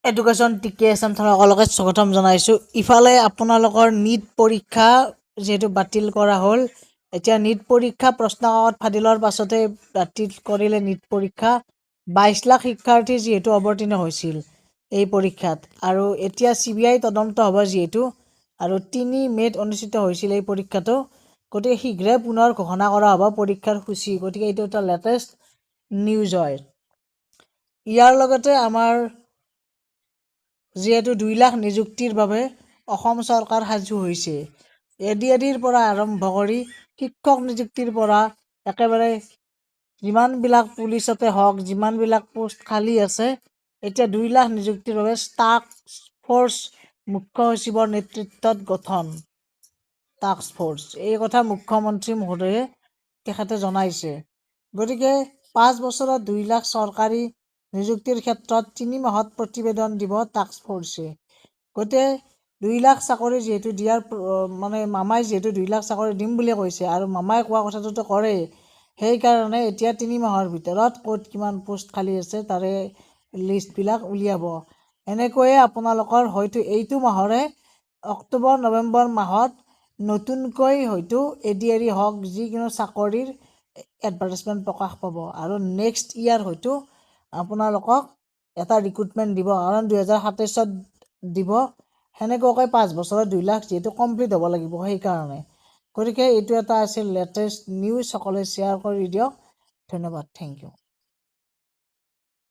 Education TKSM সকলোকে স্বাগতম জনাইছোঁ। ইফালে আপোনালোকৰ নীট পৰীক্ষা যিহেতু বাতিল কৰা হ'ল, এতিয়া নীট পৰীক্ষা প্ৰশ্নকাকত ফাদিলৰ পাছতে বাতিল কৰিলে নীট পৰীক্ষা। 22 লাখ শিক্ষাৰ্থী যিহেতু অৱতীৰ্ণ হৈছিল এই পৰীক্ষাত, আৰু এতিয়া CBI তদন্ত হ'ব যিহেতু, আৰু 3 মে'ত অনুষ্ঠিত হৈছিল এই পৰীক্ষাটো। গতিকে শীঘ্ৰে পুনৰ ঘোষণা কৰা হ'ব পৰীক্ষাৰ সূচী। গতিকে এইটো এটা লেটেষ্ট নিউজ হয়। ইয়াৰ লগতে আমাৰ যিহেতু 2 লাখ নিযুক্তিৰ বাবে অসম চৰকাৰ সাজু হৈছে। ADADৰ পৰা আৰম্ভ কৰি শিক্ষক নিযুক্তিৰ পৰা একেবাৰে যিমানবিলাক পুলিচতে হওক, যিমানবিলাক পোষ্ট খালী আছে, এতিয়া 2 লাখ নিযুক্তিৰ বাবে টাস্ক ফ'ৰ্চ মুখ্য সচিবৰ নেতৃত্বত গঠন। টাস্ক ফ'ৰ্চ এই কথা মুখ্যমন্ত্ৰী মহোদয়ে তেখেতে জনাইছে। গতিকে 5 বছৰত 2 লাখ চৰকাৰী নিযুক্তিৰ ক্ষেত্ৰত 3 মাহত প্ৰতিবেদন দিব টাস্ক ফ'ৰ্চে। গতিকে 2 লাখ চাকৰি যিহেতু দিয়াৰ মামাই যিহেতু 2 লাখ চাকৰি দিম বুলি কৈছে, আৰু মামাই কোৱা কথাটোতো কৰে, সেইকাৰণে এতিয়া 3 মাহৰ ভিতৰত ক'ত কিমান পোষ্ট খালী আছে তাৰে লিষ্টবিলাক উলিয়াব। এনেকৈয়ে আপোনালোকৰ হয়তো এইটো মাহৰে অক্টোবৰ নৱেম্বৰ মাহত নতুনকৈ হয়তো ADAD হওক যিকোনো চাকৰিৰ এডভাৰ্টাইজমেণ্ট প্ৰকাশ পাব, আৰু নেক্সট ইয়াৰ হয়তো আপোনালোকক এটা ৰিক্ৰুটমেণ্ট দিব, কাৰণ 2027ত দিব। সেনেকুৱাকৈ 5 বছৰত 2 লাখ যিহেতু কমপ্লিট হ'ব লাগিব, সেইকাৰণে। গতিকে এইটো এটা আছিল লেটেষ্ট নিউজ, সকলোৱে শ্বেয়াৰ কৰি দিয়ক। ধন্যবাদ, থেংক ইউ।